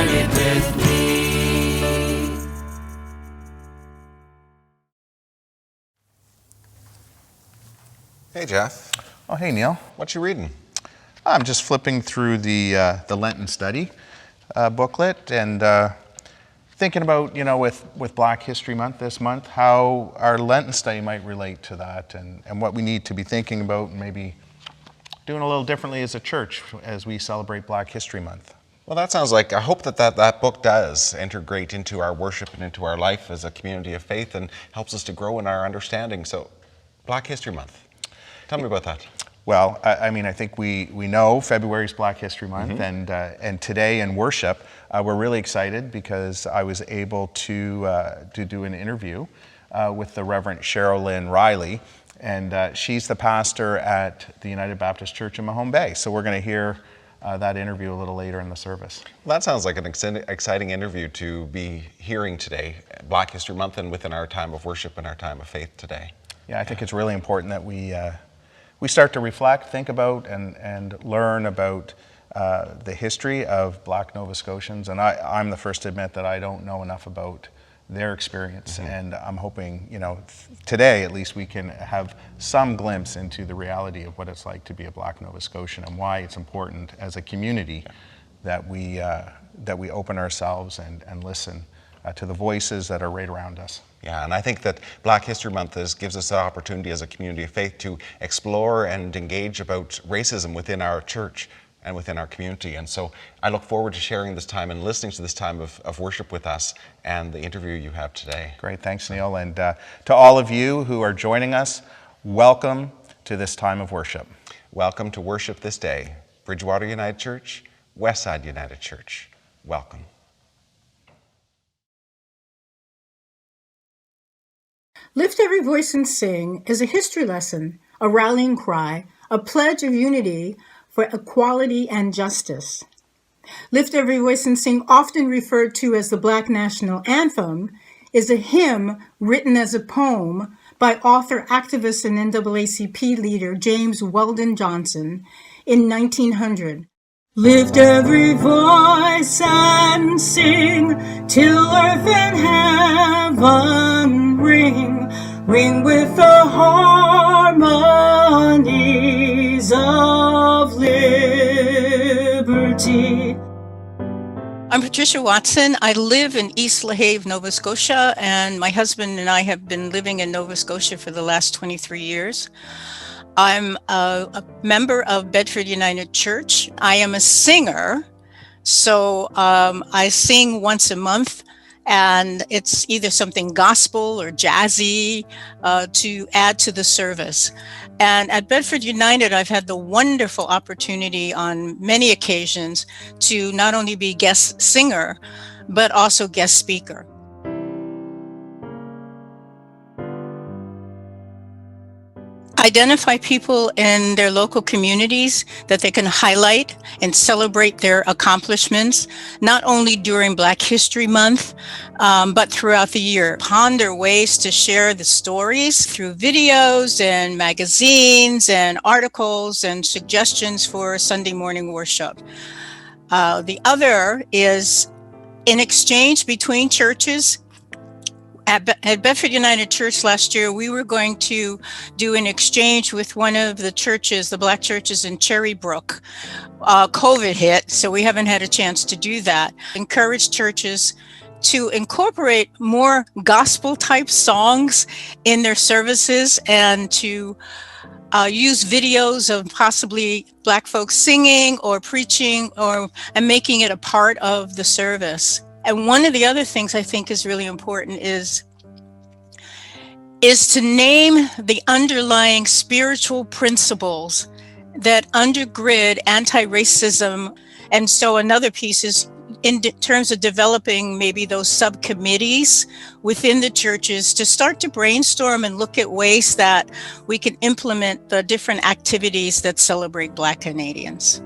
it with me. Hey, Jeff. Oh, hey, Neil. What you reading? I'm just flipping through the Lenten Study booklet and thinking about, with Black History Month this month, how our Lenten study might relate to that and what we need to be thinking about and maybe doing a little differently as a church as we celebrate Black History Month. Well, that sounds like, I hope that book does integrate into our worship and into our life as a community of faith and helps us to grow in our understanding. So, Black History Month. Tell me about that. Well, I think we know February is Black History Month, and today in worship, we're really excited because I was able to do an interview with the Reverend Sherrolyn M, and she's the pastor at the United Baptist Church in Mahone Bay. So we're going to hear that interview a little later in the service. Well, that sounds like an exciting interview to be hearing today, Black History Month, and within our time of worship and our time of faith today. Yeah, I think it's really important that we start to reflect, think about, and learn about the history of Black Nova Scotians. And I'm the first to admit that I don't know enough about their experience. And I'm hoping, today at least we can have some glimpse into the reality of what it's like to be a Black Nova Scotian and why it's important as a community that we open ourselves and listen to the voices that are right around us. Yeah, and I think that Black History Month gives us the opportunity as a community of faith to explore and engage about racism within our church and within our community. And so I look forward to sharing this time and listening to this time of worship with us and the interview you have today. Great, thanks, Neil. And to all of you who are joining us, welcome to this time of worship. Welcome to worship this day. Bridgewater United Church, Westside United Church. Welcome. Lift Every Voice and Sing is a history lesson, a rallying cry, a pledge of unity for equality and justice. Lift Every Voice and Sing, often referred to as the Black National Anthem, is a hymn written as a poem by author, activist, and NAACP leader James Weldon Johnson in 1900. Lift every voice and sing till earth and heaven ring, ring with the harmonies of liberty. I'm Patricia Watson. I live in East LaHave, Nova Scotia, and my husband and I have been living in Nova Scotia for the last 23 years. I'm a member of Bedford United Church. I am a singer, so I sing once a month, and it's either something gospel or jazzy to add to the service. And at Bedford United, I've had the wonderful opportunity on many occasions to not only be guest singer, but also guest speaker. Identify people in their local communities that they can highlight and celebrate their accomplishments, not only during Black History Month, but throughout the year. Ponder ways to share the stories through videos and magazines and articles and suggestions for Sunday morning worship. The other is in exchange between churches. At Bedford United Church last year, we were going to do an exchange with one of the churches, the Black churches in Cherrybrook. COVID hit, so we haven't had a chance to do that. Encourage churches to incorporate more gospel-type songs in their services and to use videos of possibly Black folks singing or preaching and making it a part of the service. And one of the other things I think is really important is to name the underlying spiritual principles that undergird anti-racism. And so another piece is in terms of developing maybe those subcommittees within the churches to start to brainstorm and look at ways that we can implement the different activities that celebrate Black Canadians.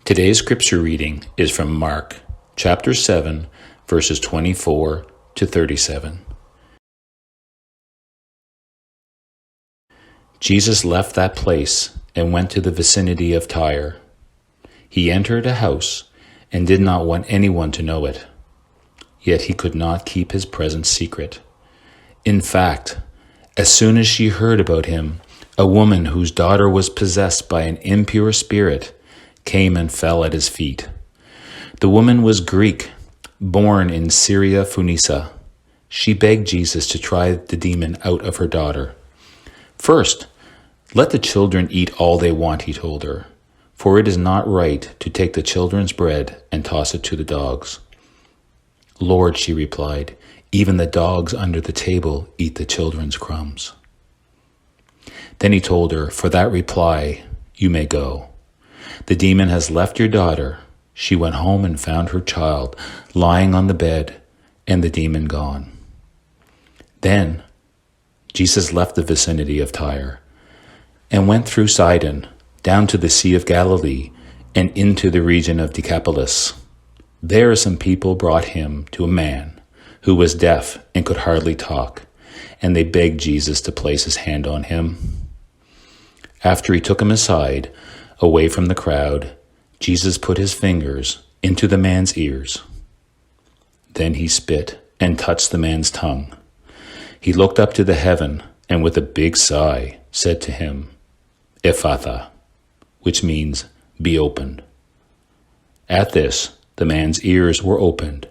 Today's scripture reading is from Mark chapter 7, verses 24 to 37. Jesus left that place and went to the vicinity of Tyre. He entered a house and did not want anyone to know it. Yet he could not keep his presence secret. In fact, as soon as she heard about him, a woman whose daughter was possessed by an impure spirit came and fell at his feet. The woman was Greek, born in Syria Phoenicia. She begged Jesus to try the demon out of her daughter. First, let the children eat all they want, he told her, for it is not right to take the children's bread and toss it to the dogs. Lord, she replied, even the dogs under the table eat the children's crumbs. Then he told her, for that reply, you may go. The demon has left your daughter. She went home and found her child lying on the bed and the demon gone. Then Jesus left the vicinity of Tyre and went through Sidon, down to the Sea of Galilee, and into the region of Decapolis. There some people brought him to a man who was deaf and could hardly talk, and they begged Jesus to place his hand on him. After he took him aside, away from the crowd, Jesus put his fingers into the man's ears. Then he spit and touched the man's tongue. He looked up to the heaven and with a big sigh said to him, Ephphatha, which means be opened. At this, the man's ears were opened,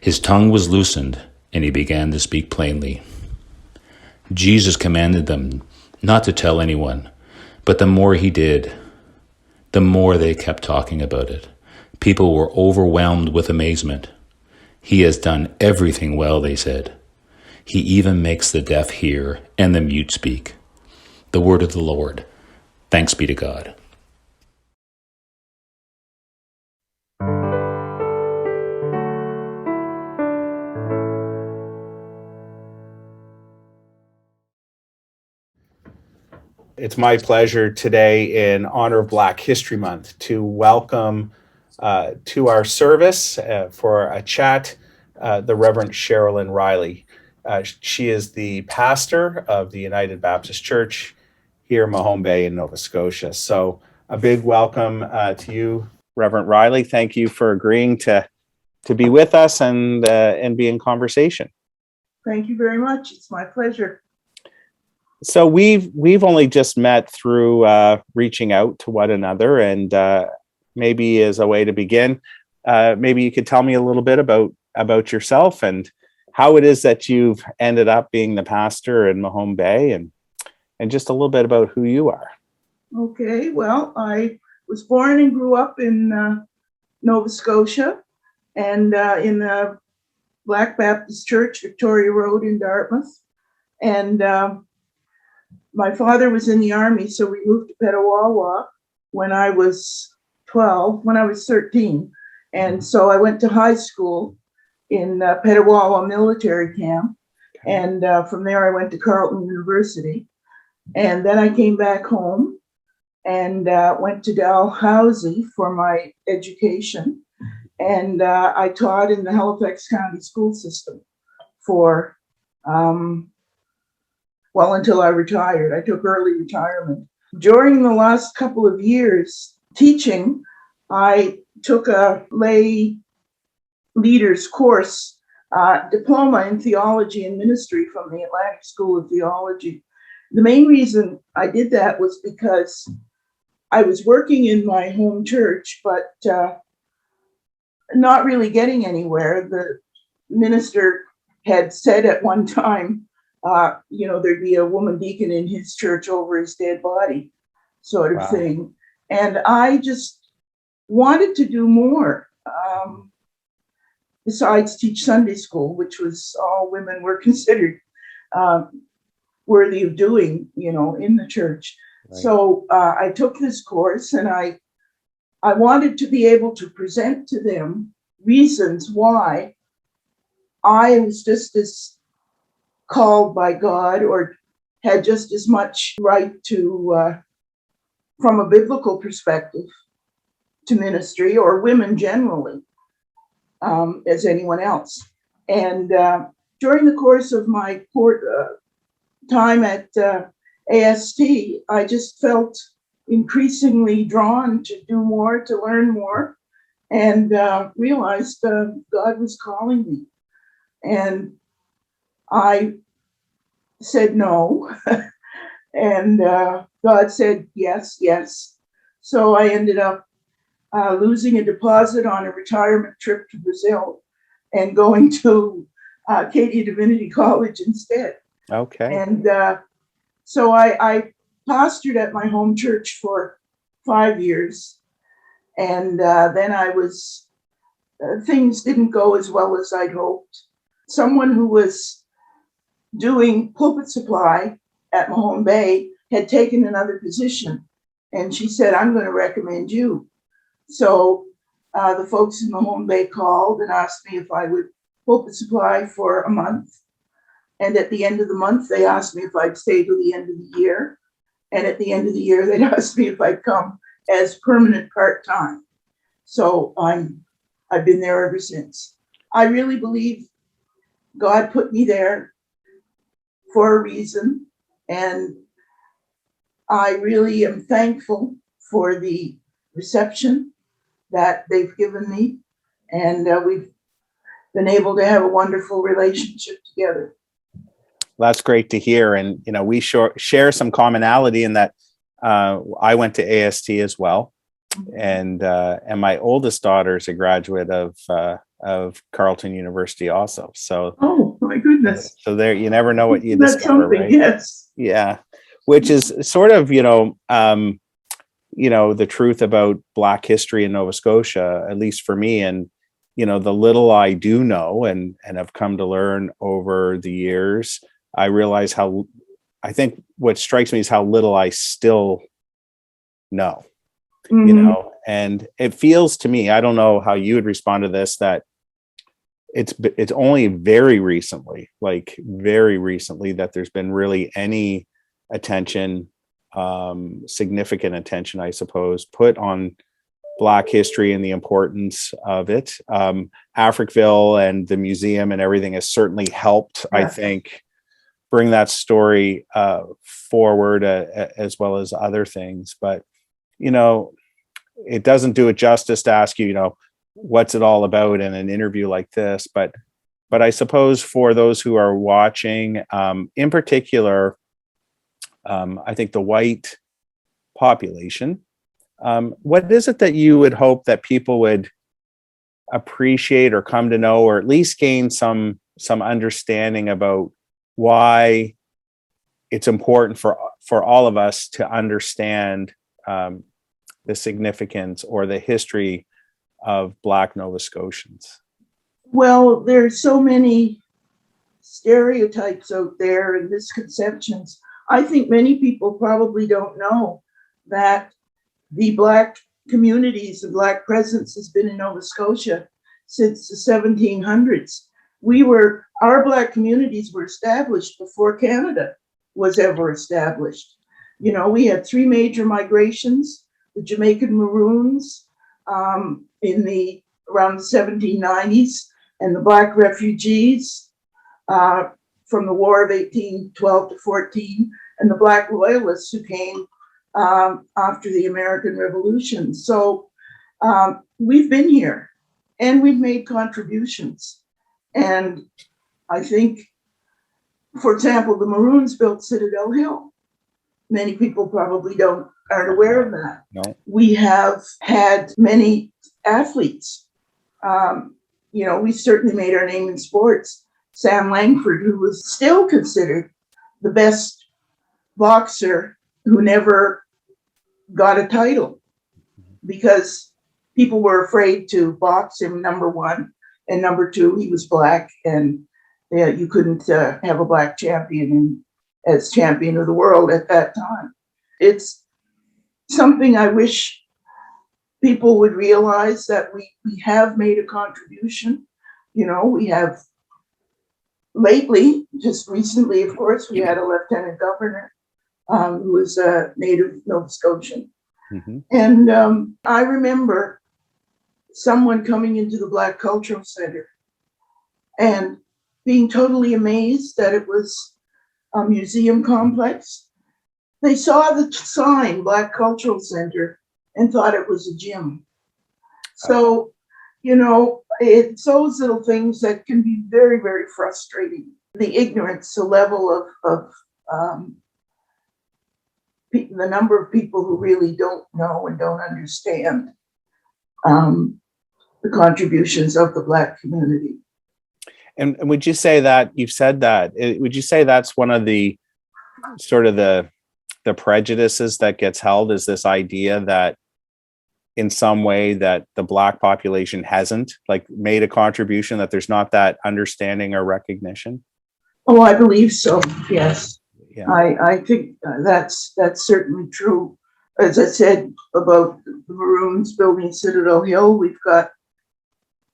his tongue was loosened, and he began to speak plainly. Jesus commanded them not to tell anyone, but the more he did, the more they kept talking about it. People were overwhelmed with amazement. He has done everything well, they said. He even makes the deaf hear and the mute speak. The word of the Lord. Thanks be to God. It's my pleasure today, in honor of Black History Month, to welcome to our service for a chat the Reverend Sherrolyn Riley. She is the pastor of the United Baptist Church here in Mahone Bay in Nova Scotia. So a big welcome to you, Reverend Riley. Thank you for agreeing to be with us and be in conversation. Thank you very much. It's my pleasure. So we've only just met through reaching out to one another, and maybe as a way to begin, maybe you could tell me a little bit about yourself and how it is that you've ended up being the pastor in Mahone Bay, and just a little bit about who you are. Okay, well, I was born and grew up in Nova Scotia, and in the Black Baptist Church, Victoria Road in Dartmouth. And my father was in the Army, so we moved to Petawawa when I was 13. And so I went to high school in Petawawa military camp. And from there I went to Carleton University. And then I came back home and went to Dalhousie for my education. And I taught in the Halifax County school system for until I retired. I took early retirement. During the last couple of years teaching, I took a lay leaders course, diploma in theology and ministry from the Atlantic School of Theology. The main reason I did that was because I was working in my home church, but not really getting anywhere. The minister had said at one time, there'd be a woman deacon in his church over his dead body, sort of thing. And I just wanted to do more, besides teach Sunday school, which was all women were considered worthy of doing, in the church. Right. So I took this course, and I wanted to be able to present to them reasons why I was just as called by God, or had just as much right to, from a biblical perspective, to ministry, or women generally. as anyone else. And during the course of my time at AST, I just felt increasingly drawn to do more, to learn more, and realized God was calling me. And I said no, and God said yes, yes. So I ended up losing a deposit on a retirement trip to Brazil and going to Acadia Divinity College instead. Okay. And so I pastored at my home church for 5 years. And then things didn't go as well as I'd hoped. Someone who was doing pulpit supply at Mahone Bay had taken another position. And she said, I'm going to recommend you. So the folks in Mahone Bay called and asked me if I would pulpit supply for a month. And at the end of the month, they asked me if I'd stay till the end of the year. And at the end of the year, they'd asked me if I'd come as permanent part-time. So I've been there ever since. I really believe God put me there for a reason. And I really am thankful for the reception that they've given me. And we've been able to have a wonderful relationship together. That's great to hear. And, you know, we share some commonality in that I went to AST as well. And my oldest daughter is a graduate of Carleton University also. So, oh my goodness. So there, you never know what you That's discover, something, right? yes. Yeah. Which is sort of, the truth about Black history in Nova Scotia, at least for me. And, the little I do know and have come to learn over the years, I realize I think what strikes me is how little I still know, and it feels to me, I don't know how you would respond to this, that it's only very recently that there's been really any attention, significant attention, I suppose, put on Black history and the importance of it. Africville and the museum and everything has certainly helped, I think, bring that story forward, as well as other things. But, it doesn't do it justice to ask you, what's it all about in an interview like this. But I suppose for those who are watching, in particular, I think the white population, what is it that you would hope that people would appreciate or come to know, or at least gain some understanding about why it's important for all of us to understand the significance or the history of Black Nova Scotians? Well, there's so many stereotypes out there and misconceptions. I think many people probably don't know that the Black communities, the Black presence has been in Nova Scotia since the 1700s. Our Black communities were established before Canada was ever established. We had three major migrations: the Jamaican Maroons around the 1790s, and the Black refugees from the War of 1812 to 14, and the Black Loyalists who came after the American Revolution. So we've been here and we've made contributions. And I think, for example, the Maroons built Citadel Hill. Many people probably aren't aware of that. No. We have had many athletes. We certainly made our name in sports. Sam Langford, who was still considered the best boxer who never got a title because people were afraid to box him, number one. And number two, he was Black, and you couldn't have a Black champion as champion of the world at that time. It's something I wish people would realize, that we have made a contribution. We have lately, just recently, of course, we had a lieutenant governor who was a native Nova Scotian. Mm-hmm. And I remember someone coming into the Black Cultural Center and being totally amazed that it was a museum complex. They saw the sign, Black Cultural Center, and thought it was a gym. So, it's those little things that can be very, very frustrating. The ignorance, the level of the number of people who really don't know and don't understand the contributions of the Black community. And would you say that, you've said that, would you say that's one of the sort of the prejudices that gets held, is this idea that in some way that the Black population hasn't like made a contribution, that there's not that understanding or recognition? Oh, I believe so. Yes. Yeah. I think that's certainly true. As I said about the Maroons building Citadel Hill, we've got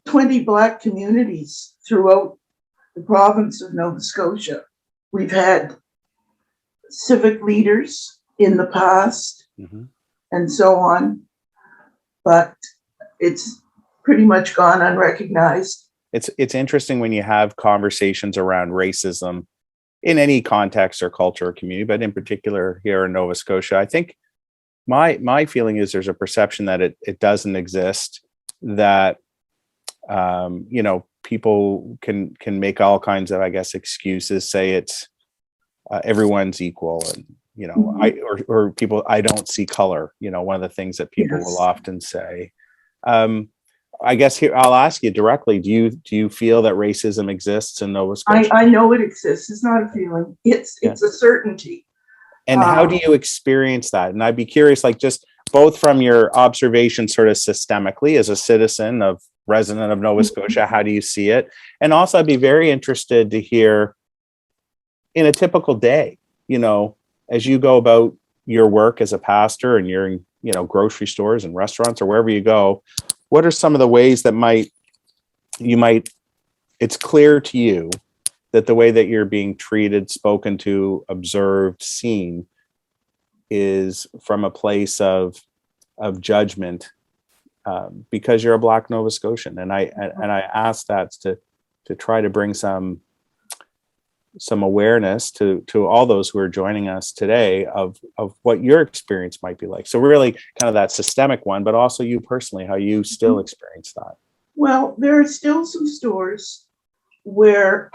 20 Black communities throughout the province of Nova Scotia. We've had civic leaders in the past and so on, but it's pretty much gone unrecognized. It's interesting when you have conversations around racism in any context or culture or community, but in particular here in Nova Scotia. I think my feeling is there's a perception that it doesn't exist, that people can make all kinds of, I guess, excuses, say it's everyone's equal, and or people, I don't see color, one of the things that people will often say. I guess here I'll ask you directly, do you feel that racism exists in Nova Scotia? I know it exists. It's not a feeling, it's a certainty. And how do you experience that? And I'd be curious, like, just both from your observation sort of systemically as a citizen of resident of Nova Scotia, how do you see it? And also I'd be very interested to hear in a typical day, as you go about your work as a pastor and you're in, grocery stores and restaurants or wherever you go, what are some of the ways that it's clear to you that the way that you're being treated, spoken to, observed, seen is from a place of judgment, because you're a Black Nova Scotian. And I ask that to try to bring some awareness to all those who are joining us today of what your experience might be like. So really kind of that systemic one, but also you personally, how you still experience that. Well, there are still some stores where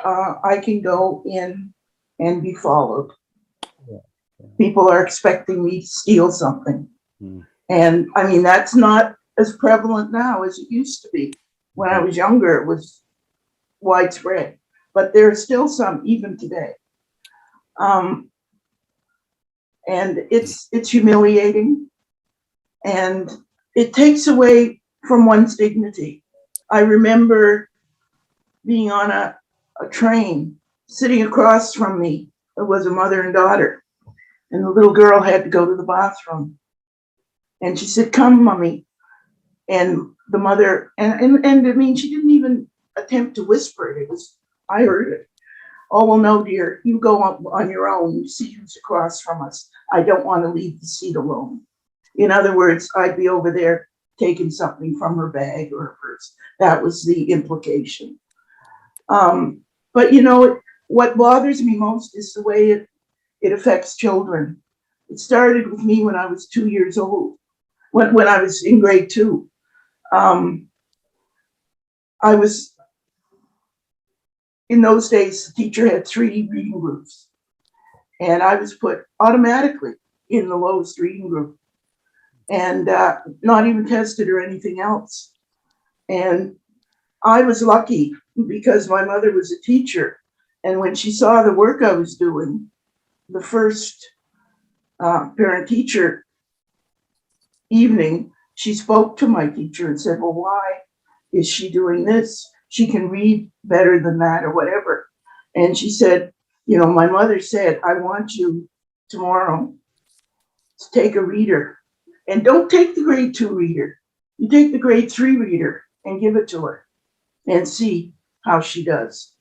I can go in and be followed. People are expecting me to steal something. And I mean, that's not as prevalent now as it used to be. When I was younger, it was widespread, but there are still some even today. And it's humiliating, and it takes away from one's dignity. I remember being on a train, sitting across from me, it was a mother and daughter, and the little girl had to go to the bathroom. And she said, "Come, mommy." And the mother, and I mean, she didn't even attempt to whisper it. I heard it. "Oh, well, no, dear, you go on your own. You see who's across from us. I don't want to leave the seat alone." In other words, I'd be over there taking something from her bag or her purse. That was the implication. But what bothers me most is the way it affects children. It started with me when I was 2 years old, when I was in grade 2. In those days, the teacher had 3 reading groups, and I was put automatically in the lowest reading group, and not even tested or anything else. And I was lucky because my mother was a teacher, and when she saw the work I was doing, the first parent-teacher evening, she spoke to my teacher and said, "Well, why is she doing this? She can read better than that," or whatever. And she said, "My mother said, I want you tomorrow to take a reader, and don't take the grade 2 reader. You take the grade 3 reader and give it to her and see how she does."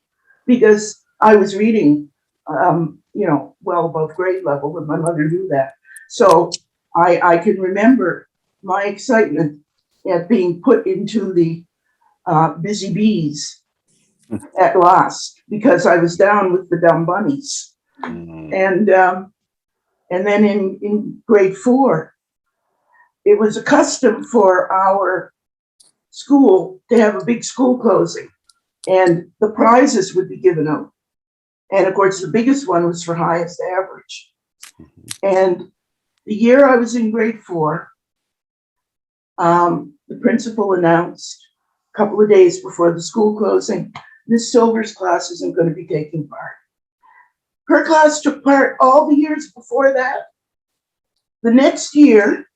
Because I was reading, well above grade level, and my mother knew that. So I can remember my excitement at being put into the busy bees at last, because I was down with the dumb bunnies. And then in grade 4, it was a custom for our school to have a big school closing, and the prizes would be given out. And of course, the biggest one was for highest average. And the year I was in grade 4, the principal announced a couple of days before the school closing, Miss Silver's class isn't going to be taking part. Her class took part all the years before that. The next year,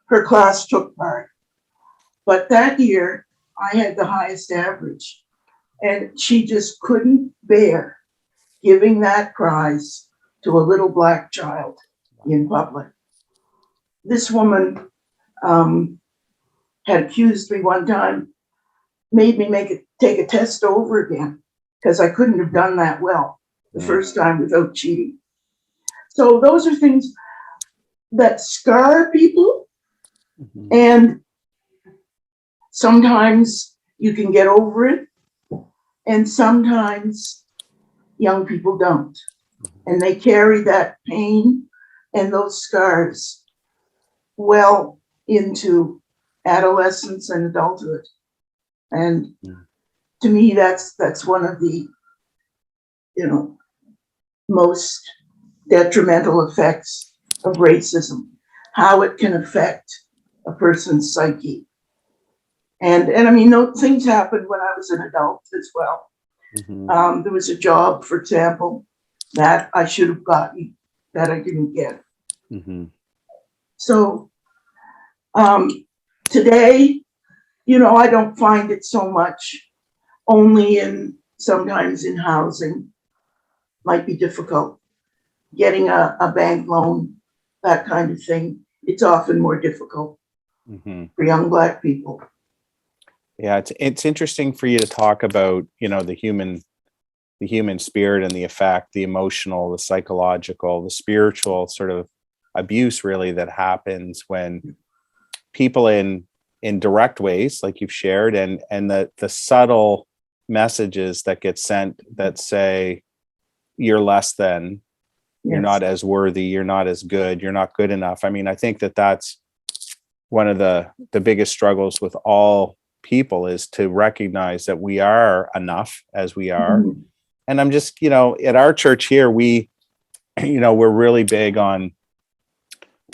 her class took part. But that year, I had the highest average. And she just couldn't bear giving that prize to a little black child in public. This woman had accused me one time, made me take a test over again, because I couldn't have done that well the first time without cheating. So those are things that scar people, and sometimes you can get over it, and sometimes young people don't, and they carry that pain and those scars well into adolescence and adulthood. And to me, that's one of the, most detrimental effects of racism, how it can affect a person's psyche. And I mean, things happened when I was an adult as well. There was a job, for example, that I should have gotten that I didn't get. So today, I don't find it so much, only sometimes in housing might be difficult. Getting a bank loan, that kind of thing, it's often more difficult for young black people. Yeah, it's interesting for you to talk about, the human spirit and the effect, the emotional, the psychological, the spiritual sort of abuse really that happens when people in direct ways, like you've shared, and the subtle messages that get sent that say you're less than, you're not as worthy, you're not as good, you're not good enough. I mean, I think that's one of the biggest struggles with all people, is to recognize that we are enough as we are. And I'm just, at our church here, we're really big on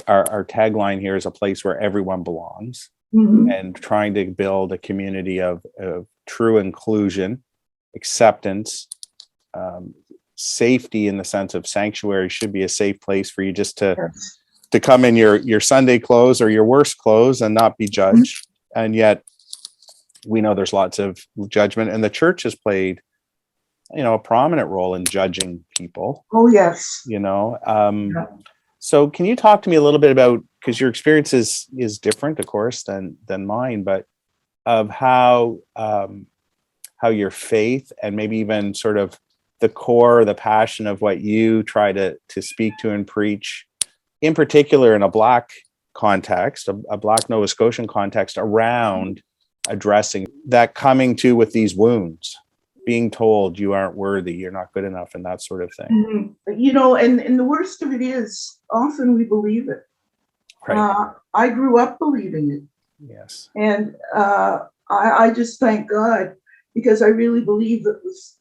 our tagline here is a place where everyone belongs, and trying to build a community of true inclusion, acceptance, safety, in the sense of sanctuary should be a safe place for you just to come in your Sunday clothes or your worst clothes and not be judged. And yet we know there's lots of judgment, and the church has played, a prominent role in judging people. Oh, yes. So can you talk to me a little bit about, because your experience is different, of course, than mine, but of how your faith and maybe even sort of the core, the passion of what you try to speak to and preach, in particular in a Black context, a Black Nova Scotian context, around addressing that coming to with these wounds, being told you aren't worthy, you're not good enough, and that sort of thing. And the worst of it is, often we believe it. Right. I grew up believing it. Yes. And I just thank God, because I really believe it was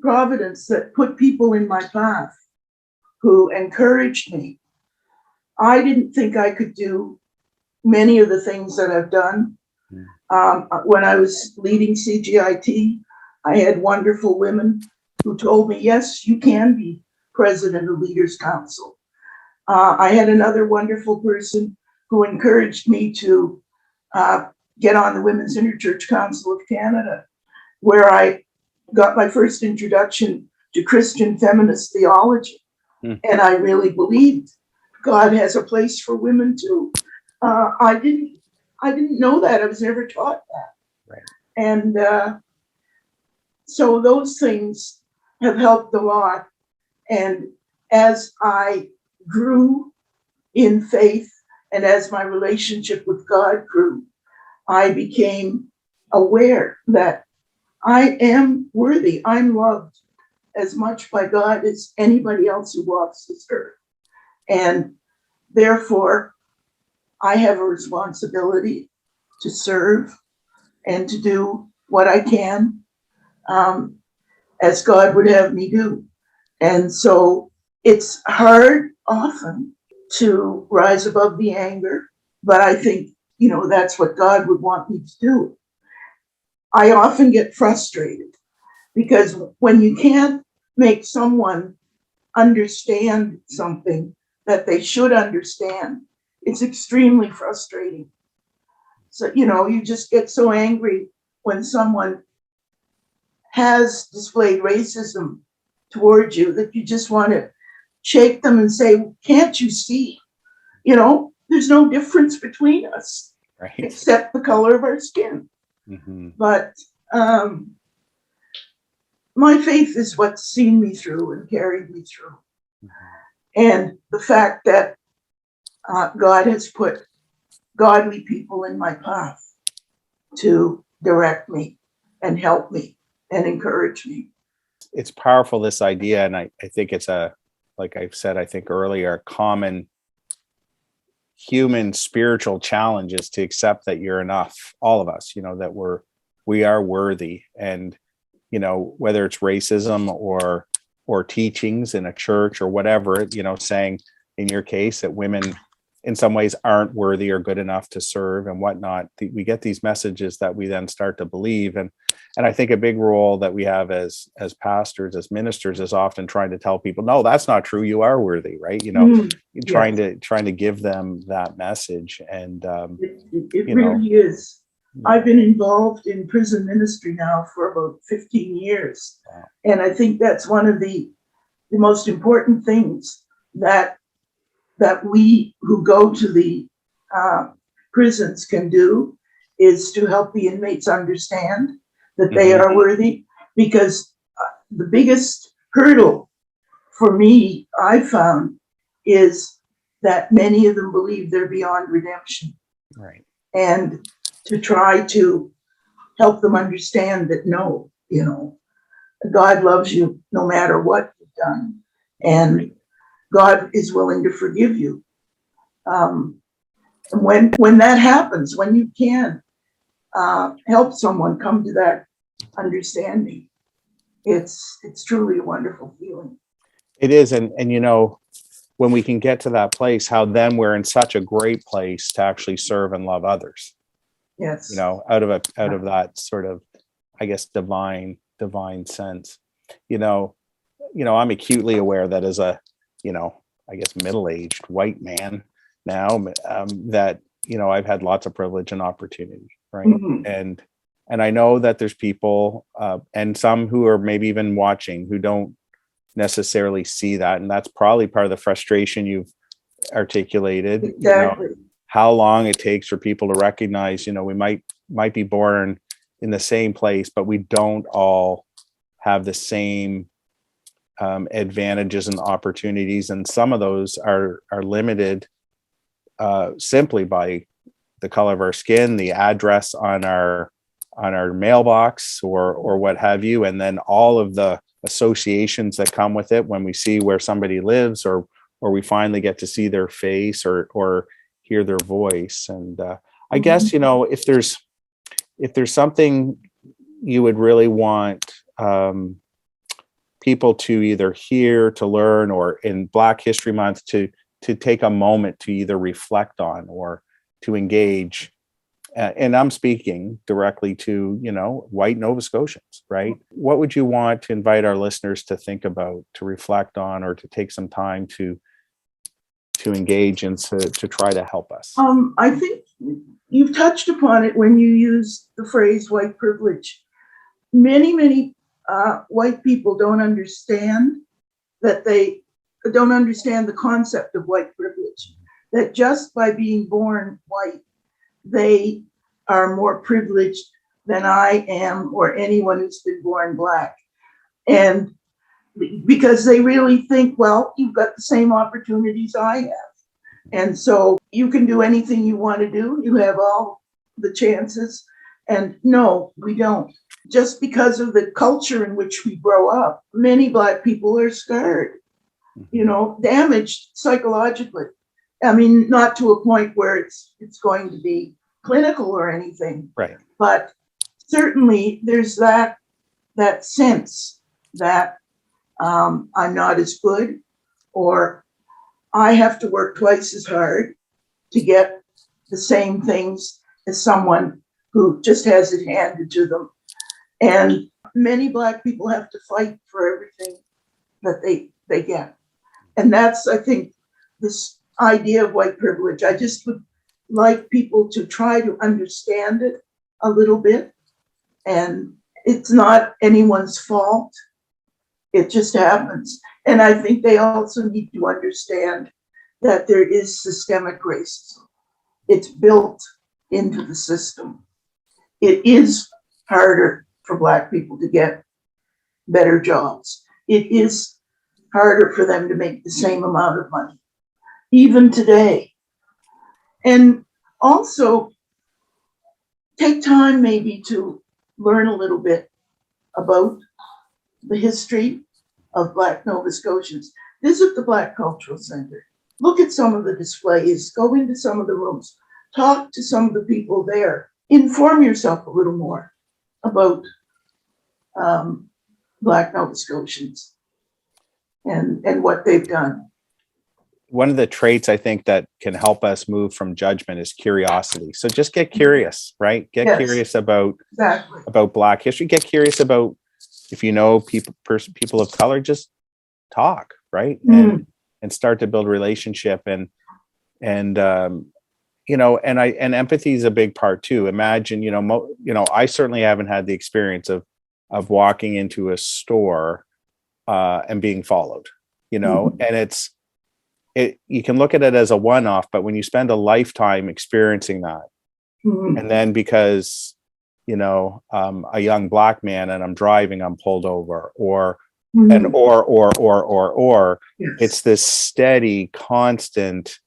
Providence that put people in my path who encouraged me. I didn't think I could do many of the things that I've done. When I was leading CGIT, I had wonderful women who told me, yes, you can be president of Leaders Council. I had another wonderful person who encouraged me to get on the Women's Interchurch Council of Canada, where I got my first introduction to Christian feminist theology. And I really believed God has a place for women too. I didn't know that. I was never taught that. Right. And so those things have helped a lot. And as I grew in faith, and as my relationship with God grew, I became aware that I am worthy. I'm loved as much by God as anybody else who walks this earth. And therefore, I have a responsibility to serve and to do what I can as God would have me do. And so it's hard often to rise above the anger, but I think, that's what God would want me to do. I often get frustrated because when you can't make someone understand something that they should understand, it's extremely frustrating. So, you just get so angry when someone has displayed racism towards you that you just want to shake them and say, can't you see? There's no difference between us, Right. except the color of our skin. Mm-hmm. But my faith is what's seen me through and carried me through. Mm-hmm. And the fact that God has put godly people in my path to direct me and help me and encourage me. It's powerful, this idea. And I think it's like I've said, I think earlier, common human spiritual challenge is to accept that you're enough, all of us, that we are worthy. And, whether it's racism or teachings in a church or whatever, saying in your case that women in some ways aren't worthy or good enough to serve and whatnot. We get these messages that we then start to believe. And I think a big role that we have as pastors, as ministers, is often trying to tell people, no, that's not true. You are worthy, right? Trying to give them that message. And it really is. I've been involved in prison ministry now for about 15 years. Wow. And I think that's one of the most important things that we who go to the prisons can do, is to help the inmates understand that they are worthy. Because the biggest hurdle for me, I found, is that many of them believe they're beyond redemption. Right. And to try to help them understand that no, God loves you no matter what you've done. And God is willing to forgive you. And when that happens, when you can help someone come to that understanding, it's truly a wonderful feeling. It is. And when we can get to that place, how then we're in such a great place to actually serve and love others. Yes. Out of that sort of, I guess, divine sense. I'm acutely aware that as a, I guess, middle-aged white man now, that, I've had lots of privilege and opportunity, right? Mm-hmm. And I know that there's people and some who are maybe even watching who don't necessarily see that. And that's probably part of the frustration you've articulated. Exactly. How long it takes for people to recognize, we might be born in the same place, but we don't all have the same advantages and opportunities, and some of those are limited simply by the color of our skin, the address on our mailbox, or what have you, and then all of the associations that come with it when we see where somebody lives, or we finally get to see their face or hear their voice. And I guess if there's something you would really want people to either hear, to learn, or in Black History Month to take a moment to either reflect on or to engage. And I'm speaking directly to, white Nova Scotians, right? What would you want to invite our listeners to think about, to reflect on, or to take some time to engage and to try to help us? I think you've touched upon it when you use the phrase white privilege. Many white people don't understand the concept of white privilege, that just by being born white, they are more privileged than I am or anyone who's been born Black. And because they really think, well, you've got the same opportunities I have. And so you can do anything you want to do. You have all the chances. And no, we don't. Just because of the culture in which we grow up, many Black people are scarred, damaged psychologically. I mean, not to a point where it's going to be clinical or anything, Right. but certainly there's that sense that I'm not as good, or I have to work twice as hard to get the same things as someone who just has it handed to them. And many Black people have to fight for everything that they get. And that's, I think, this idea of white privilege. I just would like people to try to understand it a little bit. And it's not anyone's fault. It just happens. And I think they also need to understand that there is systemic racism. It's built into the system. It is harder for Black people to get better jobs. It is harder for them to make the same amount of money, even today. And also take time maybe to learn a little bit about the history of Black Nova Scotians. Visit the Black Cultural Center. Look at some of the displays, go into some of the rooms, talk to some of the people there, inform yourself a little more about Black Nova Scotians and what they've done. One of the traits I think that can help us move from judgment is curiosity. So just get curious, right? Get curious about Black history. Get curious about, if you know people of color, just talk, right? And start to build relationship and empathy is a big part too. Imagine, I certainly haven't had the experience of walking into a store and being followed, and you can look at it as a one-off, but when you spend a lifetime experiencing that, and then because a young Black man and I'm driving, I'm pulled over, or it's this steady, constant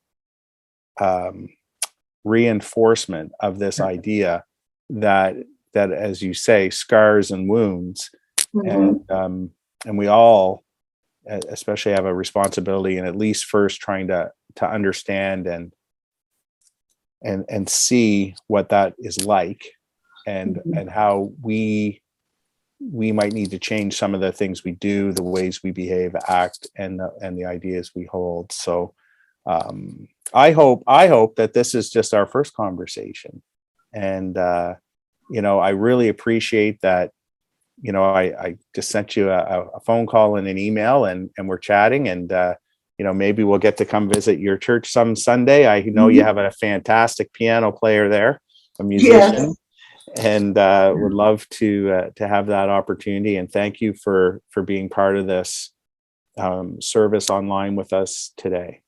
reinforcement of this idea that as you say, scars and wounds, and we all especially have a responsibility in at least first trying to understand and see what that is like, and how we might need to change some of the things we do, the ways we behave, act, and the ideas we hold. So I hope that this is just our first conversation, and I really appreciate that. I just sent you a phone call and an email, and we're chatting, and maybe we'll get to come visit your church some Sunday. I know you have a fantastic piano player there, a musician, and would love to have that opportunity. And thank you for being part of this service online with us today.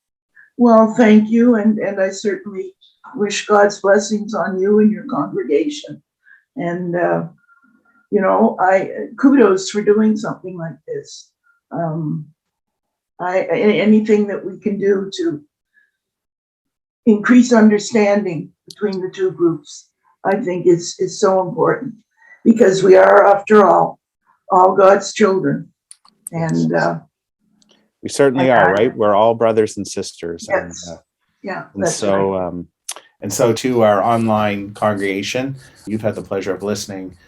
Well, thank you, and I certainly wish God's blessings on you and your congregation. And I kudos for doing something like this. Anything that we can do to increase understanding between the two groups, I think is so important, because we are, after all God's children. And we certainly are, right? We're all brothers and sisters. Yes. And so to our online congregation, you've had the pleasure of listening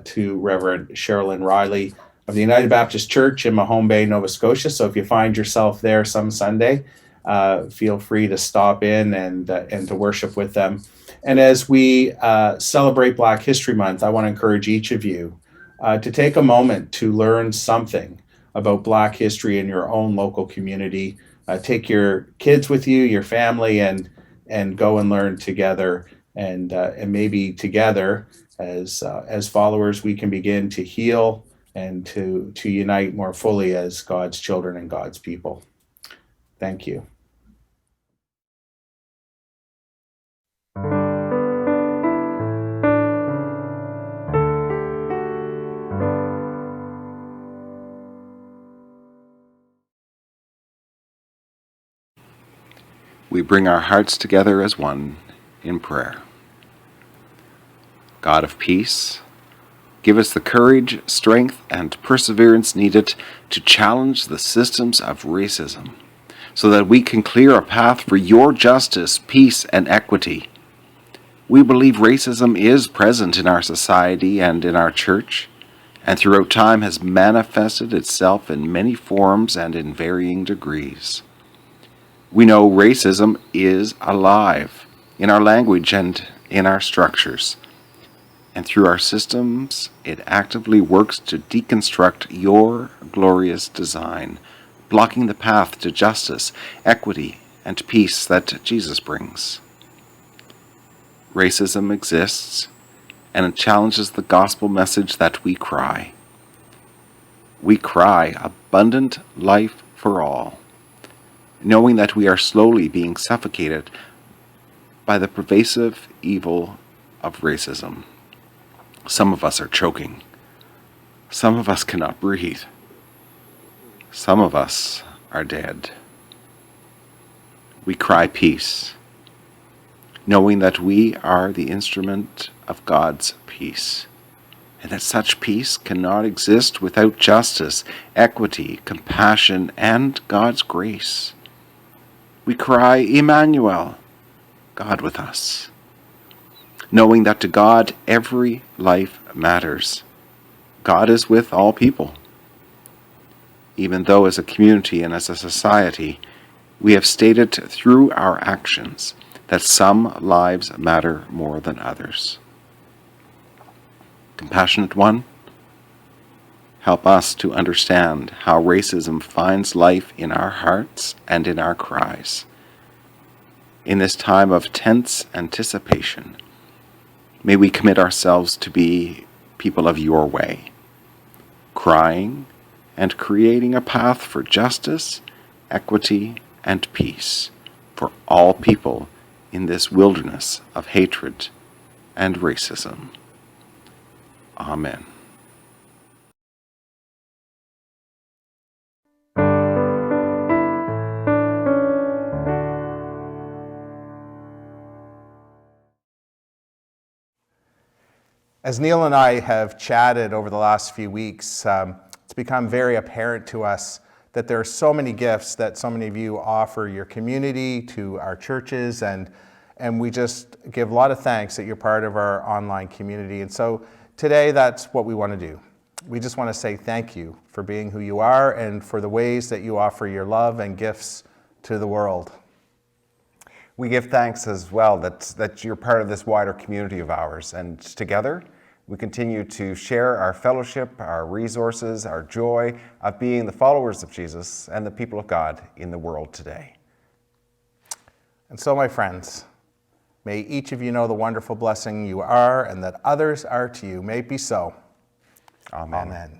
to Reverend Sherrolyn M of the United Baptist Church in Mahone Bay, Nova Scotia. So if you find yourself there some Sunday, feel free to stop in and to worship with them. And as we celebrate Black History Month, I want to encourage each of you to take a moment to learn something about Black history in your own local community. Take your kids with you, your family, and go and learn together. And maybe together, as followers, we can begin to heal and to unite more fully as God's children and God's people. Thank you. We bring our hearts together as one in prayer. God of peace, give us the courage, strength, and perseverance needed to challenge the systems of racism, so that we can clear a path for your justice, peace, and equity. We believe racism is present in our society and in our church, and throughout time has manifested itself in many forms and in varying degrees. We know racism is alive in our language and in our structures, and through our systems it actively works to deconstruct your glorious design, blocking the path to justice, equity, and peace that Jesus brings. Racism exists, and it challenges the gospel message that we cry. We cry abundant life for all, knowing that we are slowly being suffocated by the pervasive evil of racism. Some of us are choking. Some of us cannot breathe. Some of us are dead. We cry peace, knowing that we are the instrument of God's peace, and that such peace cannot exist without justice, equity, compassion, and God's grace. We cry, Emmanuel, God with us, knowing that to God every life matters. God is with all people, even though as a community and as a society, we have stated through our actions that some lives matter more than others. Compassionate One, help us to understand how racism finds life in our hearts and in our cries. In this time of tense anticipation, may we commit ourselves to be people of your way, crying and creating a path for justice, equity, and peace for all people in this wilderness of hatred and racism. Amen. As Neil and I have chatted over the last few weeks, it's become very apparent to us that there are so many gifts that so many of you offer your community, to our churches, and we just give a lot of thanks that you're part of our online community. And so today, that's what we want to do. We just want to say thank you for being who you are and for the ways that you offer your love and gifts to the world. We give thanks as well that you're part of this wider community of ours, and together we continue to share our fellowship, our resources, our joy of being the followers of Jesus and the people of God in the world today. And so, my friends, may each of you know the wonderful blessing you are and that others are to you. May it be so. Amen. Amen.